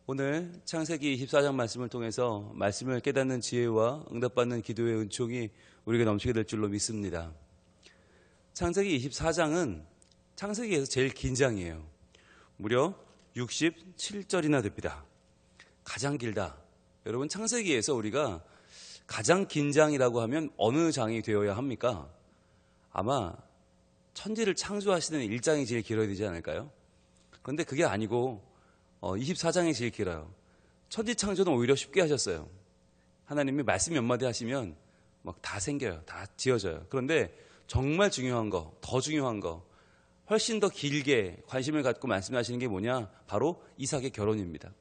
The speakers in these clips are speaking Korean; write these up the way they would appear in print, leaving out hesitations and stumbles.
오늘 창세기 24장 말씀을 통해서 말씀을 깨닫는 지혜와 응답받는 기도의 은총이 우리에게 넘치게 될 줄로 믿습니다. 창세기 24장은 창세기에서 제일 긴 장이에요. 무려 67절이나 됩니다. 가장 길다. 여러분, 창세기에서 우리가 가장 긴 장이라고 하면 어느 장이 되어야 합니까? 아마 천지를 창조하시는 1장이 제일 길어야 되지 않을까요? 그런데 그게 아니고 24장이 제일 길어요. 천지 창조는 오히려 쉽게 하셨어요. 하나님이 말씀 몇 마디 하시면 막 다 생겨요. 다 지어져요. 그런데 정말 중요한 거, 더 중요한 거, 훨씬 더 길게 관심을 갖고 말씀하시는 게 뭐냐? 바로 이삭의 결혼입니다.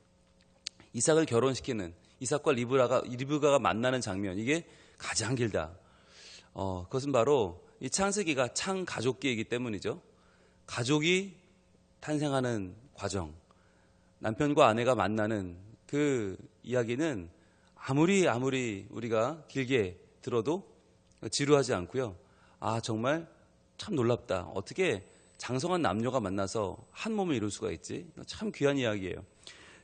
이삭을 결혼시키는, 이삭과 리브가가 만나는 장면, 이게 가장 길다. 그것은 바로 이 창세기가 창가족기이기 때문이죠. 가족이 탄생하는 과정, 남편과 아내가 만나는 그 이야기는 아무리 우리가 길게 들어도 지루하지 않고요. 아, 정말 참 놀랍다. 어떻게 장성한 남녀가 만나서 한 몸을 이룰 수가 있지? 참 귀한 이야기예요.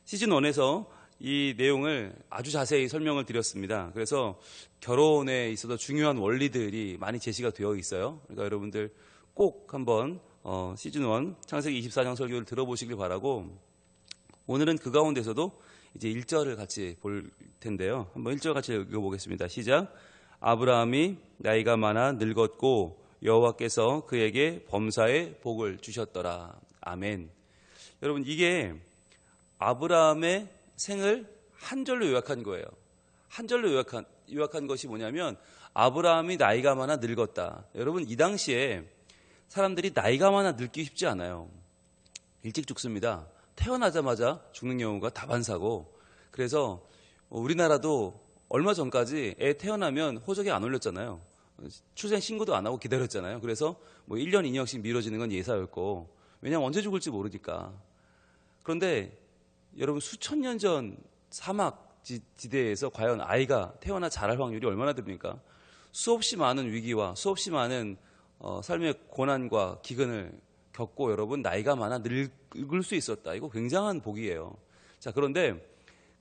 시즌 1에서 이 내용을 아주 자세히 설명을 드렸습니다. 그래서 결혼에 있어서 중요한 원리들이 많이 제시가 되어 있어요. 그러니까 여러분들 꼭 한번 시즌 1 창세기 24장 설교를 들어보시길 바라고, 오늘은 그 가운데서도 이제 1절을 같이 볼 텐데요. 한번 1절 같이 읽어보겠습니다. 시작. 아브라함이 나이가 많아 늙었고 여호와께서 그에게 범사의 복을 주셨더라. 아멘. 여러분, 이게 아브라함의 생을 한 절로 요약한 거예요. 한 절로 요약한 것이 뭐냐면 아브라함이 나이가 많아 늙었다. 여러분, 이 당시에 사람들이 나이가 많아 늙기 쉽지 않아요. 일찍 죽습니다. 태어나자마자 죽는 경우가 다반사고, 그래서 우리나라도 얼마 전까지 애 태어나면 호적에 안 올렸잖아요. 출생 신고도 안 하고 기다렸잖아요. 그래서 뭐 1년, 2년씩 미뤄지는 건 예사였고, 왜냐하면 언제 죽을지 모르니까. 그런데 여러분, 수천 년 전 사막 지대에서 과연 아이가 태어나 자랄 확률이 얼마나 됩니까? 수없이 많은 위기와 수없이 많은 삶의 고난과 기근을 겪고 여러분 나이가 많아 늙을 수 있었다. 이거 굉장한 복이에요. 자, 그런데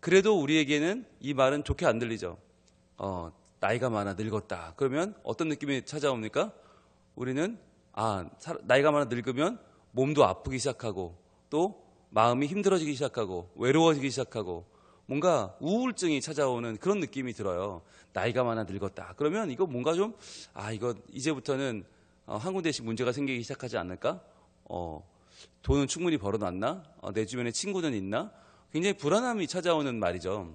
그래도 우리에게는 이 말은 좋게 안 들리죠. 나이가 많아 늙었다. 그러면 어떤 느낌이 찾아옵니까? 우리는 나이가 많아 늙으면 몸도 아프기 시작하고, 또 마음이 힘들어지기 시작하고, 외로워지기 시작하고, 뭔가 우울증이 찾아오는 그런 느낌이 들어요. 나이가 많아 늙었다. 그러면 이거 뭔가 좀 이거 이제부터는 한 군데씩 문제가 생기기 시작하지 않을까? 돈은 충분히 벌어놨나? 내 주변에 친구는 있나? 굉장히 불안함이 찾아오는 말이죠.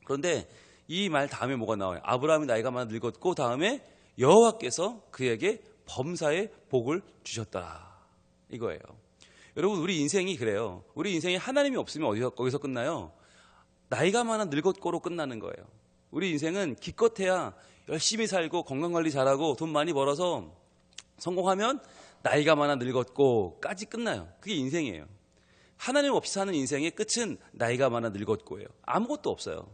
그런데 이 말 다음에 뭐가 나와요? 아브라함이 나이가 많아 늙었고, 다음에 여호와께서 그에게 범사의 복을 주셨더라. 이거예요. 여러분, 우리 인생이 그래요. 우리 인생이 하나님이 없으면 거기서 끝나요? 나이가 많아 늙었고로 끝나는 거예요. 우리 인생은 기껏해야 열심히 살고 건강관리 잘하고 돈 많이 벌어서 성공하면 나이가 많아 늙었고까지 끝나요. 그게 인생이에요. 하나님 없이 사는 인생의 끝은 나이가 많아 늙었고예요. 아무것도 없어요.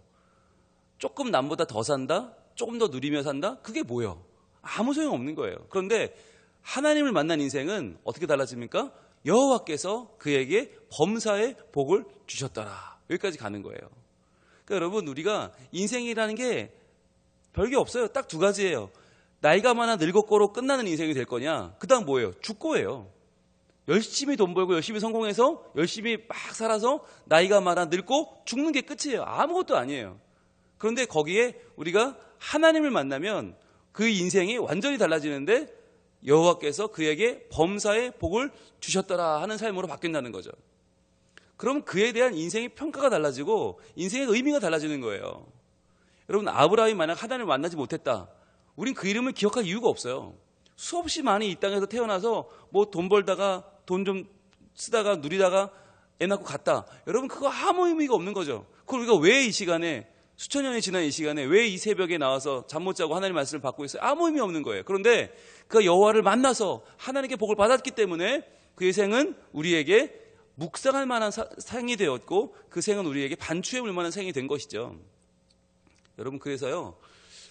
조금 남보다 더 산다? 조금 더 누리며 산다? 그게 뭐예요? 아무 소용없는 거예요. 그런데 하나님을 만난 인생은 어떻게 달라집니까? 여호와께서 그에게 범사의 복을 주셨더라. 여기까지 가는 거예요. 그러니까 여러분, 우리가 인생이라는 게 별게 없어요. 딱 두 가지예요. 나이가 많아 늙었고로 끝나는 인생이 될 거냐? 그 다음 뭐예요? 죽고예요. 열심히 돈 벌고 열심히 성공해서 열심히 막 살아서 나이가 많아 늙고 죽는 게 끝이에요. 아무것도 아니에요. 그런데 거기에 우리가 하나님을 만나면 그 인생이 완전히 달라지는데 여호와께서 그에게 범사의 복을 주셨더라 하는 삶으로 바뀐다는 거죠. 그럼 그에 대한 인생의 평가가 달라지고 인생의 의미가 달라지는 거예요. 여러분, 아브라함이 만약 하나님을 만나지 못했다, 우린 그 이름을 기억할 이유가 없어요. 수없이 많이 이 땅에서 태어나서 뭐 돈 벌다가 돈 좀 쓰다가 누리다가 애 낳고 갔다. 여러분, 그거 아무 의미가 없는 거죠. 그걸 우리가 왜 이 시간에, 수천 년이 지난 이 시간에 왜 이 새벽에 나와서 잠 못 자고 하나님의 말씀을 받고 있어요? 아무 의미 없는 거예요. 그런데 그 여호와를 만나서 하나님께 복을 받았기 때문에 그의 생은 우리에게 묵상할 만한 생이 되었고, 그 생은 우리에게 반추해 물 만한 생이 된 것이죠. 여러분, 그래서요,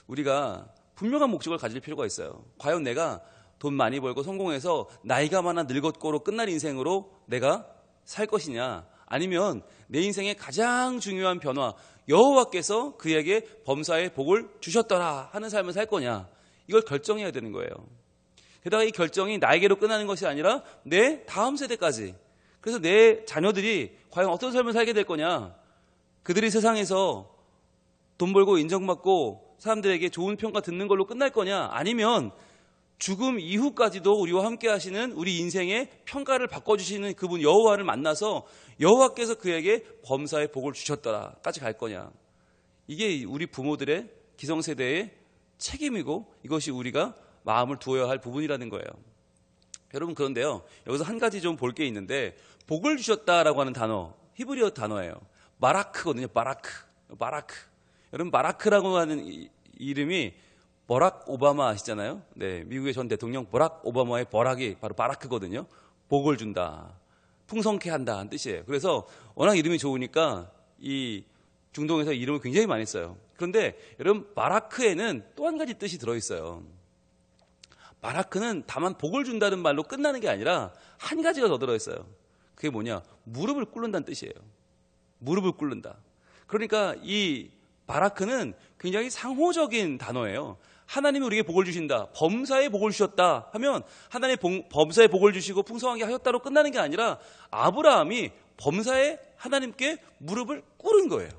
우리가 분명한 목적을 가질 필요가 있어요. 과연 내가 돈 많이 벌고 성공해서 나이가 많아 늙었고로 끝날 인생으로 내가 살 것이냐, 아니면 내 인생의 가장 중요한 변화, 여호와께서 그에게 범사의 복을 주셨더라 하는 삶을 살 거냐, 이걸 결정해야 되는 거예요. 게다가 이 결정이 나에게로 끝나는 것이 아니라 내 다음 세대까지, 그래서 내 자녀들이 과연 어떤 삶을 살게 될 거냐, 그들이 세상에서 돈 벌고 인정받고 사람들에게 좋은 평가 듣는 걸로 끝날 거냐, 아니면 죽음 이후까지도 우리와 함께 하시는 우리 인생의 평가를 바꿔주시는 그분 여호와를 만나서 여호와께서 그에게 범사의 복을 주셨더라까지 갈 거냐. 이게 우리 부모들의 기성세대의 책임이고 이것이 우리가 마음을 두어야 할 부분이라는 거예요. 여러분, 그런데요, 여기서 한 가지 좀 볼 게 있는데, 복을 주셨다라고 하는 단어, 히브리어 단어예요. 바라크거든요. 바라크. 여러분, 바라크라고 하는 이름이 버락 오바마 아시잖아요. 네, 미국의 전 대통령 버락 오바마의 버락이 바로 바라크거든요. 복을 준다, 풍성케 한다는 뜻이에요. 그래서 워낙 이름이 좋으니까 이 중동에서 이름을 굉장히 많이 써요. 그런데 여러분, 바라크에는 또 한 가지 뜻이 들어있어요. 바라크는 다만 복을 준다는 말로 끝나는 게 아니라 한 가지가 더 들어있어요. 그게 뭐냐? 무릎을 꿇는다는 뜻이에요. 무릎을 꿇는다. 그러니까 이 바라크는 굉장히 상호적인 단어예요. 하나님이 우리에게 복을 주신다, 범사의 복을 주셨다 하면 하나님의 범사의 복을 주시고 풍성하게 하셨다로 끝나는 게 아니라 아브라함이 범사의 하나님께 무릎을 꿇은 거예요.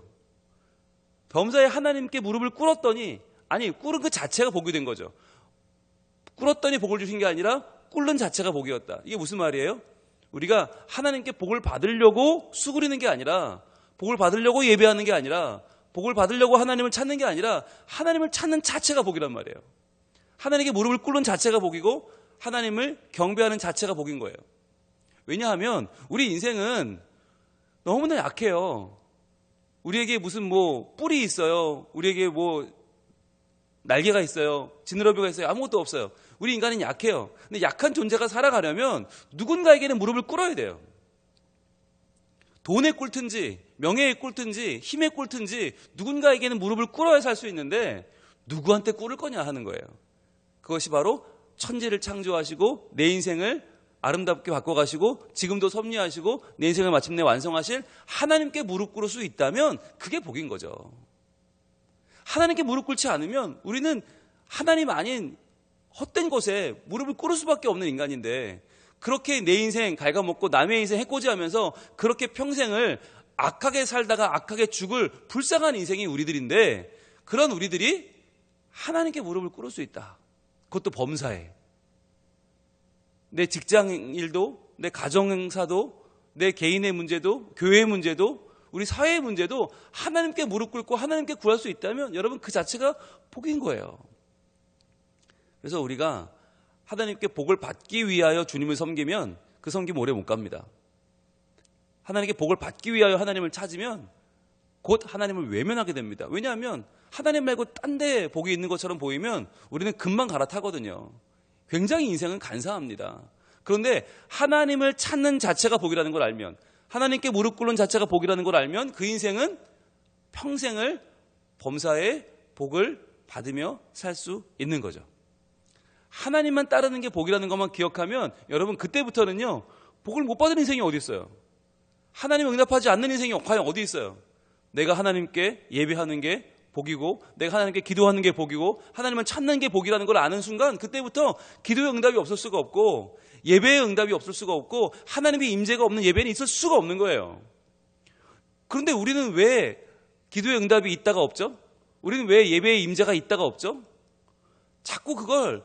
범사의 하나님께 무릎을 꿇었더니, 아니, 꿇은 그 자체가 복이 된 거죠. 꿇었더니 복을 주신 게 아니라 꿇는 자체가 복이었다. 이게 무슨 말이에요? 우리가 하나님께 복을 받으려고 수그리는 게 아니라, 복을 받으려고 예배하는 게 아니라, 복을 받으려고 하나님을 찾는 게 아니라 하나님을 찾는 자체가 복이란 말이에요. 하나님께 무릎을 꿇는 자체가 복이고 하나님을 경배하는 자체가 복인 거예요. 왜냐하면 우리 인생은 너무나 약해요. 우리에게 무슨 뿔이 있어요. 우리에게 날개가 있어요. 지느러미가 있어요. 아무것도 없어요. 우리 인간은 약해요. 근데 약한 존재가 살아가려면 누군가에게는 무릎을 꿇어야 돼요. 돈에 꿇든지 명예에 꿇든지 힘에 꿇든지 누군가에게는 무릎을 꿇어야 살 수 있는데 누구한테 꿇을 거냐 하는 거예요. 그것이 바로 천지를 창조하시고 내 인생을 아름답게 바꿔가시고 지금도 섭리하시고 내 인생을 마침내 완성하실 하나님께 무릎 꿇을 수 있다면 그게 복인 거죠. 하나님께 무릎 꿇지 않으면 우리는 하나님 아닌 헛된 것에 무릎을 꿇을 수밖에 없는 인간인데, 그렇게 내 인생 갉아먹고 남의 인생 해코지하면서 그렇게 평생을 악하게 살다가 악하게 죽을 불쌍한 인생이 우리들인데, 그런 우리들이 하나님께 무릎을 꿇을 수 있다. 그것도 범사에. 내 직장일도, 내 가정사도, 내 개인의 문제도, 교회의 문제도, 우리 사회의 문제도 하나님께 무릎 꿇고 하나님께 구할 수 있다면 여러분, 그 자체가 복인 거예요. 그래서 우리가 하나님께 복을 받기 위하여 주님을 섬기면 그 섬김 오래 못 갑니다. 하나님께 복을 받기 위하여 하나님을 찾으면 곧 하나님을 외면하게 됩니다. 왜냐하면 하나님 말고 딴 데 복이 있는 것처럼 보이면 우리는 금방 갈아타거든요. 굉장히 인생은 간사합니다. 그런데 하나님을 찾는 자체가 복이라는 걸 알면, 하나님께 무릎 꿇는 자체가 복이라는 걸 알면 그 인생은 평생을 범사의 복을 받으며 살 수 있는 거죠. 하나님만 따르는 게 복이라는 것만 기억하면 여러분, 그때부터는요, 복을 못 받은 인생이 어디 있어요? 하나님 응답하지 않는 인생이 과연 어디 있어요? 내가 하나님께 예배하는 게 복이고, 내가 하나님께 기도하는 게 복이고, 하나님을 찾는 게 복이라는 걸 아는 순간 그때부터 기도의 응답이 없을 수가 없고, 예배의 응답이 없을 수가 없고, 하나님의 임재가 없는 예배는 있을 수가 없는 거예요. 그런데 우리는 왜 기도의 응답이 있다가 없죠? 우리는 왜 예배의 임재가 있다가 없죠? 자꾸 그걸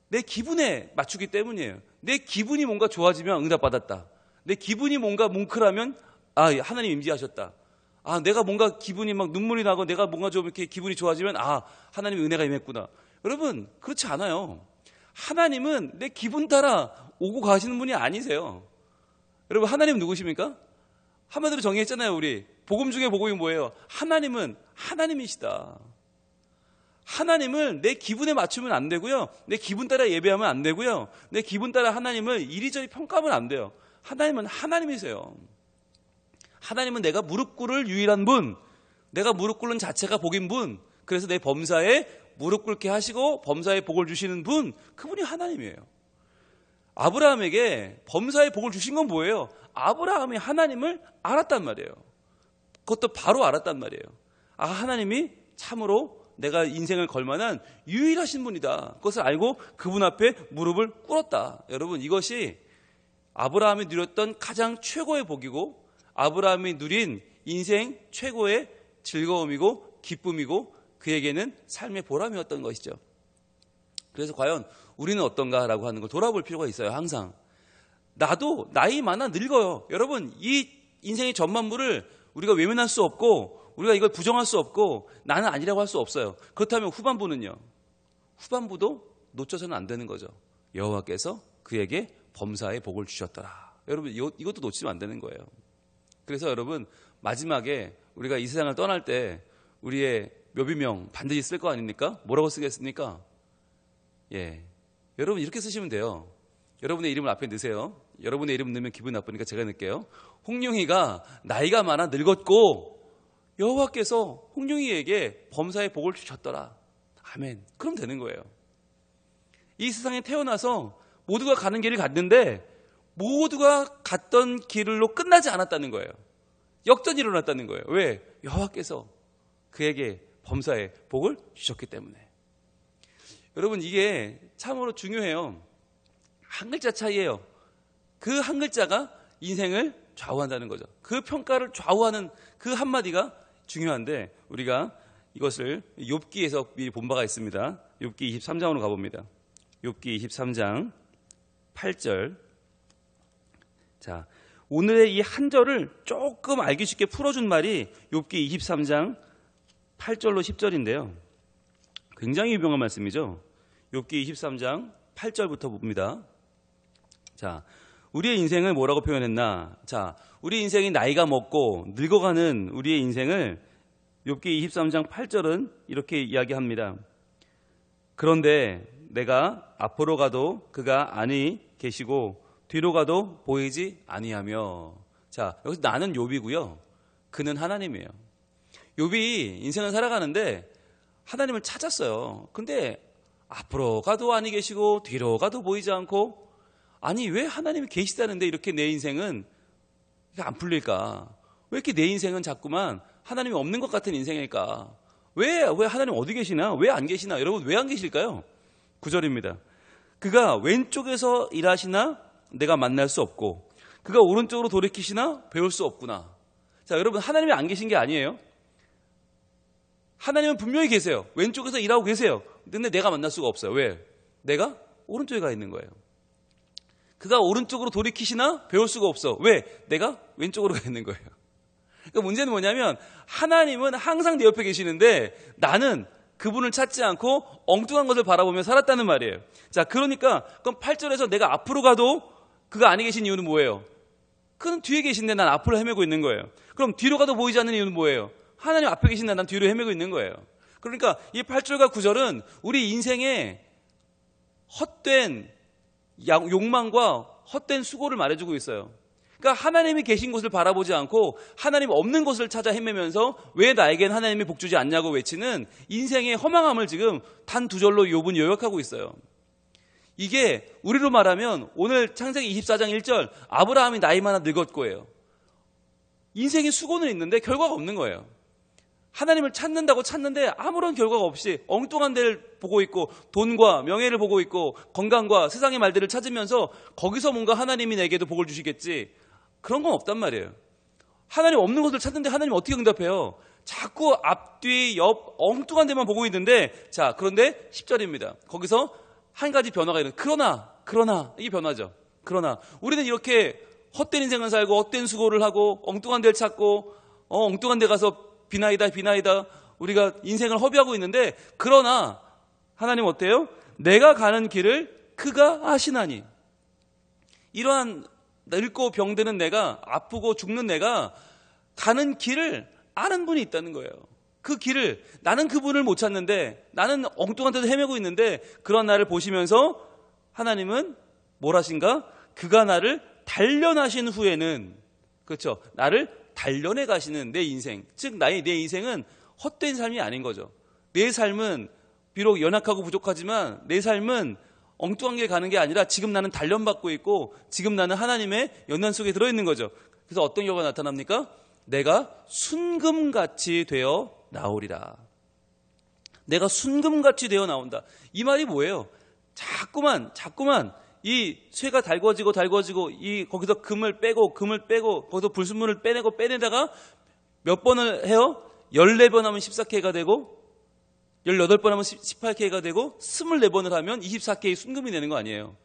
내 기분에 맞추기 때문이에요. 내 기분이 뭔가 좋아지면 응답받았다. 내 기분이 뭔가 뭉클하면 하나님 임재하셨다. 내가 뭔가 기분이 막 눈물이 나고 내가 뭔가 좀 이렇게 기분이 좋아지면 하나님의 은혜가 임했구나. 여러분, 그렇지 않아요. 하나님은 내 기분 따라 오고 가시는 분이 아니세요. 여러분, 하나님 누구십니까? 한마디로 정의했잖아요. 우리 복음 중에 복음이 뭐예요? 하나님은 하나님이시다. 하나님을 내 기분에 맞추면 안 되고요, 내 기분 따라 예배하면 안 되고요, 내 기분 따라 하나님을 이리저리 평가하면 안 돼요. 하나님은 하나님이세요. 하나님은 내가 무릎 꿇을 유일한 분, 내가 무릎 꿇는 자체가 복인 분, 그래서 내 범사에 무릎 꿇게 하시고 범사에 복을 주시는 분, 그분이 하나님이에요. 아브라함에게 범사에 복을 주신 건 뭐예요? 아브라함이 하나님을 알았단 말이에요. 그것도 바로 알았단 말이에요. 아, 하나님이 참으로 내가 인생을 걸 만한 유일하신 분이다. 그것을 알고 그분 앞에 무릎을 꿇었다. 여러분, 이것이 아브라함이 누렸던 가장 최고의 복이고 아브라함이 누린 인생 최고의 즐거움이고 기쁨이고 그에게는 삶의 보람이었던 것이죠. 그래서 과연 우리는 어떤가라고 하는 걸 돌아볼 필요가 있어요. 항상 나도 나이 많아 늙어요. 여러분, 이 인생의 전반부를 우리가 외면할 수 없고 우리가 이걸 부정할 수 없고 나는 아니라고 할 수 없어요. 그렇다면 후반부는요. 후반부도 놓쳐서는 안 되는 거죠. 여호와께서 그에게 범사의 복을 주셨더라. 여러분, 이것도 놓치면 안 되는 거예요. 그래서 여러분, 마지막에 우리가 이 세상을 떠날 때 우리의 묘비명 반드시 쓸 거 아닙니까? 뭐라고 쓰겠습니까? 예, 여러분 이렇게 쓰시면 돼요. 여러분의 이름을 앞에 넣으세요. 여러분의 이름 넣으면 기분 나쁘니까 제가 넣을게요. 홍룡이가 나이가 많아 늙었고 여호와께서 홍룡이에게 범사의 복을 주셨더라. 아멘. 그럼 되는 거예요. 이 세상에 태어나서 모두가 가는 길을 갔는데 모두가 갔던 길로 끝나지 않았다는 거예요. 역전이 일어났다는 거예요. 왜? 여호와께서 그에게 범사의 복을 주셨기 때문에. 여러분, 이게 참으로 중요해요. 한 글자 차이예요. 그 한 글자가 인생을 좌우한다는 거죠. 그 평가를 좌우하는 그 한마디가 중요한데 우리가 이것을 욥기에서 미리 본 바가 있습니다. 욥기 23장으로 가봅니다. 욥기 23장 8절. 자, 오늘의 이 한 절을 조금 알기 쉽게 풀어준 말이 욥기 23장 8절로 10절인데요. 굉장히 유명한 말씀이죠. 욥기 23장 8절부터 봅니다. 자, 우리의 인생을 뭐라고 표현했나? 자, 우리 인생이 나이가 먹고 늙어가는 우리의 인생을 욥기 23장 8절은 이렇게 이야기합니다. 그런데 내가 앞으로 가도 그가 아니 계시고 뒤로 가도 보이지 아니하며. 자, 여기서 나는 욥이고요. 그는 하나님이에요. 욥이 인생을 살아가는데 하나님을 찾았어요. 근데 앞으로 가도 아니 계시고 뒤로 가도 보이지 않고, 아니 왜 하나님이 계시다는데 이렇게 내 인생은 안 풀릴까? 왜 이렇게 내 인생은 자꾸만 하나님이 없는 것 같은 인생일까? 왜 하나님 어디 계시나? 왜 안 계시나? 여러분, 왜 안 계실까요? 9절입니다. 그가 왼쪽에서 일하시나 내가 만날 수 없고 그가 오른쪽으로 돌이키시나 배울 수 없구나. 자, 여러분, 하나님이 안 계신 게 아니에요. 하나님은 분명히 계세요. 왼쪽에서 일하고 계세요. 근데 내가 만날 수가 없어요. 왜? 내가 오른쪽에 가 있는 거예요. 그가 오른쪽으로 돌이키시나 배울 수가 없어. 왜? 내가 왼쪽으로 가 있는 거예요. 그러니까 문제는 뭐냐면 하나님은 항상 내 옆에 계시는데 나는 그분을 찾지 않고 엉뚱한 것을 바라보며 살았다는 말이에요. 자, 그러니까 그럼 8절에서 내가 앞으로 가도 그가 아니 계신 이유는 뭐예요? 그는 뒤에 계신데 난 앞으로 헤매고 있는 거예요. 그럼 뒤로 가도 보이지 않는 이유는 뭐예요? 하나님 앞에 계신데 난 뒤로 헤매고 있는 거예요. 그러니까 이 8절과 9절은 우리 인생의 헛된 욕망과 헛된 수고를 말해주고 있어요. 그러니까 하나님이 계신 곳을 바라보지 않고 하나님 없는 곳을 찾아 헤매면서 왜 나에겐 하나님이 복주지 않냐고 외치는 인생의 허망함을 지금 단 두 절로 욥은 요약하고 있어요. 이게 우리로 말하면 오늘 창세기 24장 1절 아브라함이 나이 많아 늙었고예요. 인생의 수고는 있는데 결과가 없는 거예요. 하나님을 찾는다고 찾는데 아무런 결과가 없이 엉뚱한 데를 보고 있고 돈과 명예를 보고 있고 건강과 세상의 말들을 찾으면서 거기서 뭔가 하나님이 내게도 복을 주시겠지, 그런 건 없단 말이에요. 하나님 없는 것을 찾는데 하나님 어떻게 응답해요? 자꾸 앞뒤 옆 엉뚱한 데만 보고 있는데, 자, 그런데 10절입니다. 거기서 한 가지 변화가 있는, 그러나 이게 변화죠. 그러나 우리는 이렇게 헛된 인생을 살고 헛된 수고를 하고 엉뚱한 데를 찾고 엉뚱한 데 가서 비나이다 우리가 인생을 허비하고 있는데, 그러나 하나님 어때요? 내가 가는 길을 그가 아시나니. 이러한 늙고 병드는 내가, 아프고 죽는 내가 가는 길을 아는 분이 있다는 거예요. 그 길을, 나는 그분을 못 찾는데, 나는 엉뚱한 데도 헤매고 있는데, 그런 나를 보시면서 하나님은 뭘 하신가? 그가 나를 단련하신 후에는, 그렇죠, 나를 단련해 가시는 내 인생, 즉 내 인생은 헛된 삶이 아닌 거죠. 내 삶은 비록 연약하고 부족하지만 내 삶은 엉뚱한 길 가는 게 아니라 지금 나는 단련받고 있고 지금 나는 하나님의 연단 속에 들어있는 거죠. 그래서 어떤 결과가 나타납니까? 내가 순금같이 되어 나오리라. 내가 순금같이 되어 나온다. 이 말이 뭐예요? 자꾸만 이 쇠가 달궈지고 거기서 금을 빼고 거기서 불순물을 빼내다가 몇 번을 해요? 14번 하면 14K가 되고 18번 하면 18K가 되고 24번을 하면 24K 순금이 되는 거 아니에요.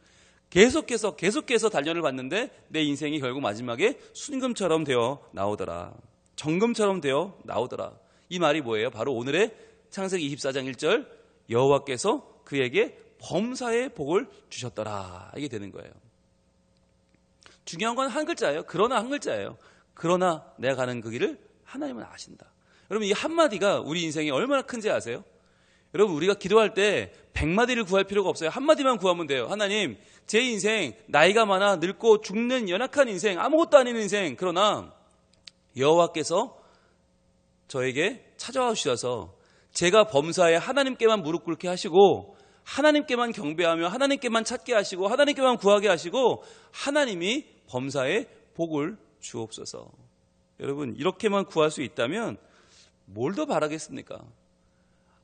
계속해서 단련을 받는데 내 인생이 결국 마지막에 순금처럼 되어 나오더라. 정금처럼 되어 나오더라. 이 말이 뭐예요? 바로 오늘의 창세기 24장 1절 여호와께서 그에게 범사의 복을 주셨더라. 이게 되는 거예요. 중요한 건 한 글자예요. 그러나 한 글자예요. 그러나 내가 가는 그 길을 하나님은 아신다. 여러분 이 한마디가 우리 인생이 얼마나 큰지 아세요? 여러분 우리가 기도할 때 100마디를 구할 필요가 없어요. 한마디만 구하면 돼요. 하나님 제 인생 나이가 많아 늙고 죽는 연약한 인생 아무것도 아닌 인생 그러나 여호와께서 저에게 찾아와 주셔서 제가 범사에 하나님께만 무릎 꿇게 하시고 하나님께만 경배하며 하나님께만 찾게 하시고 하나님께만 구하게 하시고 하나님이 범사에 복을 주옵소서. 여러분 이렇게만 구할 수 있다면 뭘 더 바라겠습니까?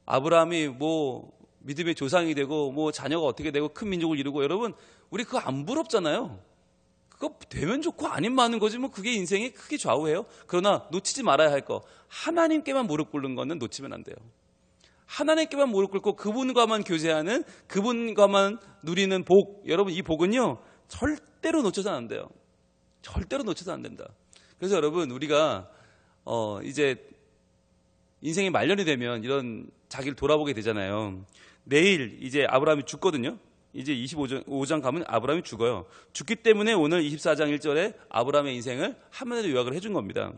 아브라함이 뭐 믿음의 조상이 되고 뭐 자녀가 어떻게 되고 큰 민족을 이루고 여러분 우리 그거 안 부럽잖아요. 그거 되면 좋고 아니면 많은 거지 뭐 그게 인생에 크게 좌우해요. 그러나 놓치지 말아야 할 거 하나님께만 무릎 꿇는 거는 놓치면 안 돼요. 하나님께만 무릎 꿇고 그분과만 교제하는 그분과만 누리는 복 여러분 이 복은요 절대로 놓쳐서는 안 돼요. 절대로 놓쳐서 안 된다. 그래서 여러분 우리가 이제 인생이 말년이 되면 이런 자기를 돌아보게 되잖아요. 내일 이제 아브라함이 죽거든요. 이제 25장 가면 아브라함이 죽어요. 죽기 때문에 오늘 24장 1절에 아브라함의 인생을 한마디로 요약을 해준 겁니다.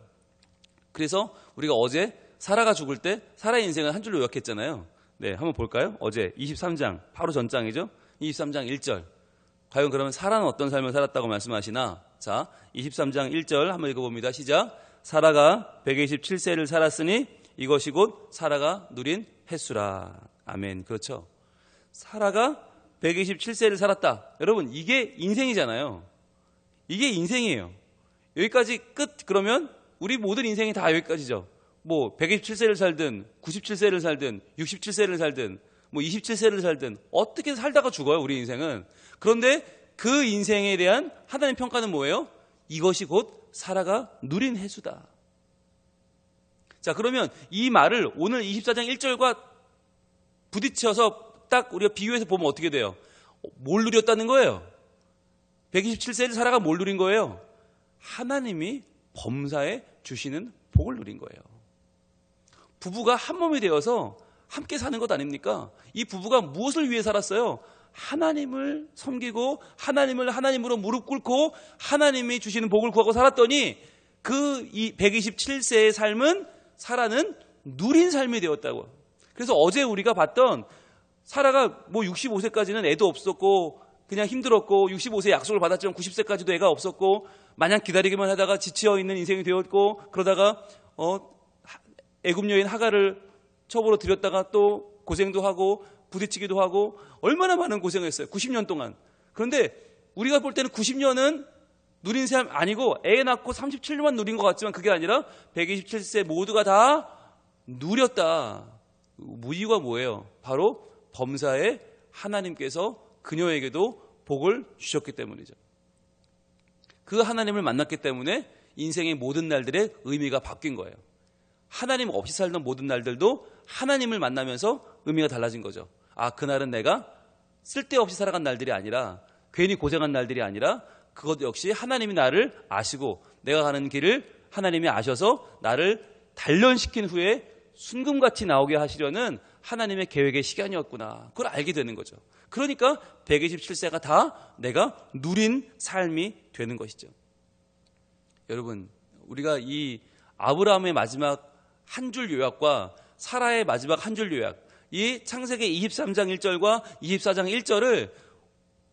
그래서 우리가 어제 사라가 죽을 때 사라의 인생을 한 줄로 요약했잖아요. 네, 한번 볼까요? 어제 23장 바로 전장이죠. 23장 1절. 과연 그러면 사라는 어떤 삶을 살았다고 말씀하시나? 자, 23장 1절 한번 읽어봅니다. 시작. 사라가 127세를 살았으니 이것이 곧 사라가 누린 횟수라. 아멘. 그렇죠. 사라가 127세를 살았다. 여러분 이게 인생이잖아요. 이게 인생이에요. 여기까지 끝. 그러면 우리 모든 인생이 다 여기까지죠. 뭐 127세를 살든 97세를 살든 67세를 살든 뭐 27세를 살든 어떻게 살다가 죽어요. 우리 인생은. 그런데 그 인생에 대한 하나님 평가는 뭐예요? 이것이 곧 사라가 누린 횟수다. 자, 그러면 이 말을 오늘 24장 1절과 부딪혀서 딱 우리가 비교해서 보면 어떻게 돼요? 뭘 누렸다는 거예요? 127세를 사라가 뭘 누린 거예요? 하나님이 범사에 주시는 복을 누린 거예요. 부부가 한 몸이 되어서 함께 사는 것 아닙니까? 이 부부가 무엇을 위해 살았어요? 하나님을 섬기고 하나님으로 무릎 꿇고 하나님이 주시는 복을 구하고 살았더니 그 127세의 삶은 사라는 누린 삶이 되었다고. 그래서 어제 우리가 봤던 사라가 뭐 65세까지는 애도 없었고 그냥 힘들었고 65세 약속을 받았지만 90세까지도 애가 없었고 마냥 기다리기만 하다가 지쳐 있는 인생이 되었고 그러다가 애굽 여인 하갈을 첩으로 들였다가 또 고생도 하고 부딪히기도 하고 얼마나 많은 고생을 했어요. 90년 동안. 그런데 우리가 볼 때는 90년은 누린 삶 아니고 애 낳고 37년만 누린 것 같지만 그게 아니라 127세 모두가 다 누렸다. 이유가 뭐예요? 바로 범사에 하나님께서 그녀에게도 복을 주셨기 때문이죠. 그 하나님을 만났기 때문에 인생의 모든 날들의 의미가 바뀐 거예요. 하나님 없이 살던 모든 날들도 하나님을 만나면서 의미가 달라진 거죠. 아, 그날은 내가 쓸데없이 살아간 날들이 아니라 괜히 고생한 날들이 아니라 그것 역시 하나님이 나를 아시고 내가 가는 길을 하나님이 아셔서 나를 단련시킨 후에 순금같이 나오게 하시려는 하나님의 계획의 시간이었구나. 그걸 알게 되는 거죠. 그러니까 127세가 다 내가 누린 삶이 되는 것이죠. 여러분, 우리가 이 아브라함의 마지막 한 줄 요약과 사라의 마지막 한 줄 요약, 이 창세기 23장 1절과 24장 1절을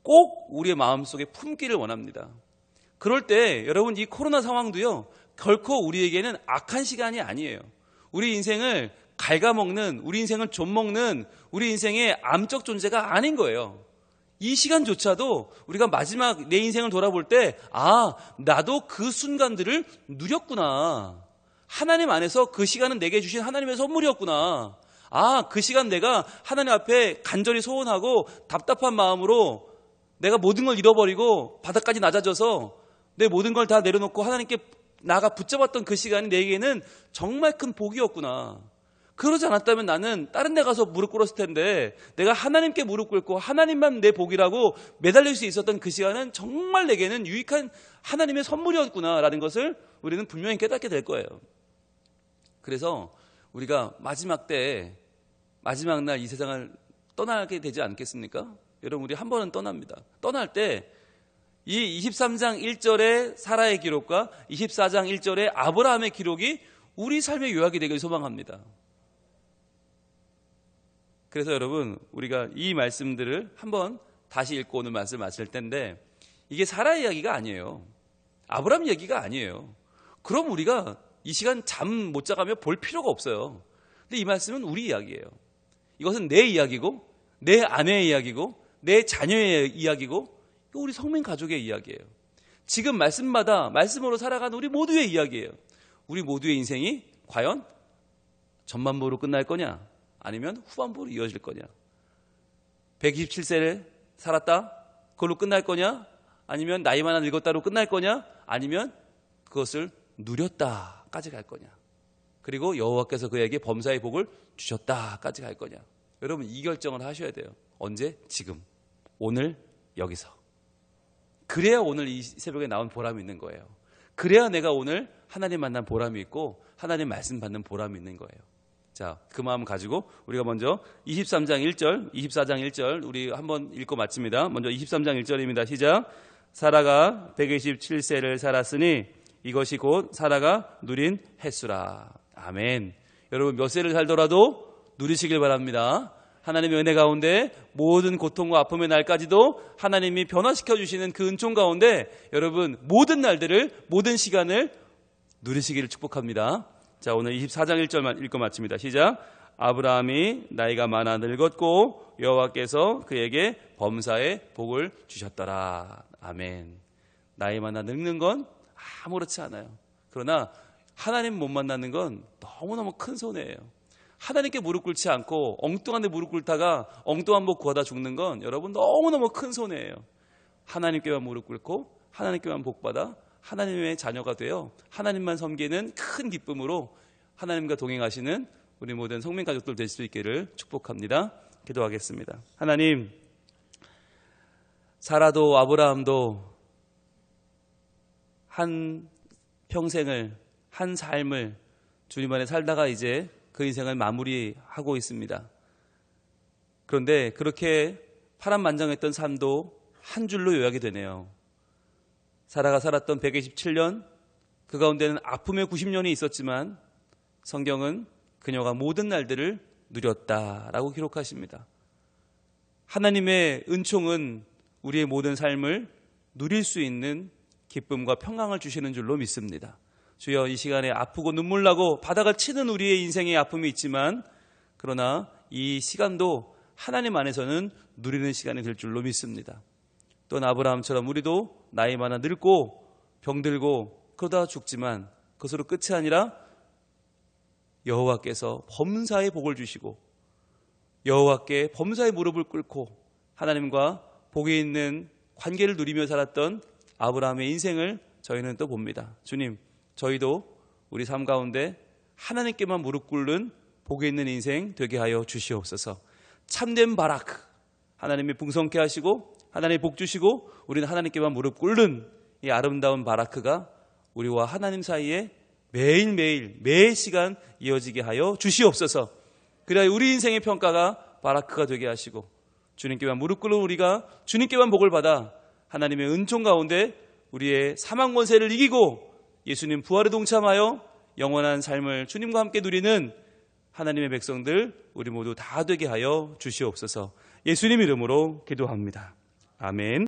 꼭 우리의 마음속에 품기를 원합니다. 그럴 때 여러분 이 코로나 상황도요, 결코 우리에게는 악한 시간이 아니에요. 우리 인생을 갉아먹는, 우리 인생을 좀먹는 우리 인생의 암적 존재가 아닌 거예요. 이 시간조차도 우리가 마지막 내 인생을 돌아볼 때, 나도 그 순간들을 누렸구나. 하나님 안에서 그 시간은 내게 주신 하나님의 선물이었구나. 그 시간 내가 하나님 앞에 간절히 소원하고 답답한 마음으로 내가 모든 걸 잃어버리고 바닥까지 낮아져서 내 모든 걸 다 내려놓고 하나님께 나가 붙잡았던 그 시간이 내게는 정말 큰 복이었구나. 그러지 않았다면 나는 다른 데 가서 무릎 꿇었을 텐데, 내가 하나님께 무릎 꿇고 하나님만 내 복이라고 매달릴 수 있었던 그 시간은 정말 내게는 유익한 하나님의 선물이었구나라는 것을 우리는 분명히 깨닫게 될 거예요. 그래서 우리가 마지막 날 이 세상을 떠나게 되지 않겠습니까? 여러분, 우리 한 번은 떠납니다. 떠날 때 이 23장 1절의 사라의 기록과 24장 1절의 아브라함의 기록이 우리 삶의 요약이 되길 소망합니다. 그래서 여러분, 우리가 이 말씀들을 한번 다시 읽고 오늘 말씀을 마칠 텐데, 이게 사라의 이야기가 아니에요. 아브라함 이야기가 아니에요. 그럼 우리가 이 시간 잠 못 자가며 볼 필요가 없어요. 근데 이 말씀은 우리 이야기예요. 이것은 내 이야기고, 내 아내의 이야기고, 내 자녀의 이야기고, 우리 성민 가족의 이야기예요. 지금 말씀마다 말씀으로 살아가는 우리 모두의 이야기예요. 우리 모두의 인생이 과연 전반부로 끝날 거냐, 아니면 후반부로 이어질 거냐. 127세를 살았다, 그걸로 끝날 거냐, 아니면 나이만 한 늙었다로 끝날 거냐, 아니면 그것을 누렸다까지 갈 거냐, 그리고 여호와께서 그에게 범사의 복을 주셨다까지 갈 거냐. 여러분, 이 결정을 하셔야 돼요. 언제? 지금, 오늘, 여기서. 그래야 오늘 이 새벽에 나온 보람이 있는 거예요. 그래야 내가 오늘 하나님 만난 보람이 있고 하나님 말씀 받는 보람이 있는 거예요. 자, 그 마음 가지고 우리가 먼저 23장 1절, 24장 1절 우리 한번 읽고 마칩니다. 먼저 23장 1절입니다. 시작. 사라가 127세를 살았으니 이것이 곧 사라가 누린 횟수라. 아멘. 여러분, 몇 세를 살더라도 누리시길 바랍니다. 하나님의 은혜 가운데 모든 고통과 아픔의 날까지도 하나님이 변화시켜 주시는 그 은총 가운데 여러분, 모든 날들을, 모든 시간을 누리시기를 축복합니다. 자, 오늘 24장 1절만 읽고 마칩니다. 시작. 아브라함이 나이가 많아 늙었고 여호와께서 그에게 범사의 복을 주셨더라. 아멘. 나이 많아 늙는 건 아무렇지 않아요. 그러나 하나님 못 만나는 건 너무너무 큰 손해예요. 하나님께 무릎 꿇지 않고 엉뚱한 데 무릎 꿇다가 엉뚱한 복 구하다 죽는 건 여러분 너무너무 큰 손해예요. 하나님께만 무릎 꿇고 하나님께만 복받아 하나님의 자녀가 되어 하나님만 섬기는 큰 기쁨으로 하나님과 동행하시는 우리 모든 성민 가족들 될 수 있기를 축복합니다. 기도하겠습니다. 하나님, 사라도 아브라함도 한 평생을, 한 삶을 주님 안에 살다가 이제 그 인생을 마무리하고 있습니다. 그런데 그렇게 파란만장했던 삶도 한 줄로 요약이 되네요. 사라가 살았던 127년, 그 가운데는 아픔의 90년이 있었지만 성경은 그녀가 모든 날들을 누렸다라고 기록하십니다. 하나님의 은총은 우리의 모든 삶을 누릴 수 있는 기쁨과 평강을 주시는 줄로 믿습니다. 주여, 이 시간에 아프고 눈물 나고 바닥을 치는 우리의 인생의 아픔이 있지만 그러나 이 시간도 하나님 안에서는 누리는 시간이 될 줄로 믿습니다. 또 아브라함처럼 우리도 나이 많아 늙고 병들고 그러다 죽지만 그것으로 끝이 아니라 여호와께서 범사의 복을 주시고 여호와께 범사의 무릎을 꿇고 하나님과 복이 있는 관계를 누리며 살았던 아브라함의 인생을 저희는 또 봅니다. 주님, 저희도 우리 삶 가운데 하나님께만 무릎 꿇는 복이 있는 인생 되게 하여 주시옵소서. 참된 바라크, 하나님이 풍성케 하시고 하나님의 복 주시고 우리는 하나님께만 무릎 꿇는 이 아름다운 바라크가 우리와 하나님 사이에 매일매일 매 시간 이어지게 하여 주시옵소서. 그래야 우리 인생의 평가가 바라크가 되게 하시고 주님께만 무릎 꿇는 우리가 주님께만 복을 받아 하나님의 은총 가운데 우리의 사망 권세를 이기고 예수님 부활에 동참하여 영원한 삶을 주님과 함께 누리는 하나님의 백성들 우리 모두 다 되게 하여 주시옵소서. 예수님 이름으로 기도합니다. 아멘.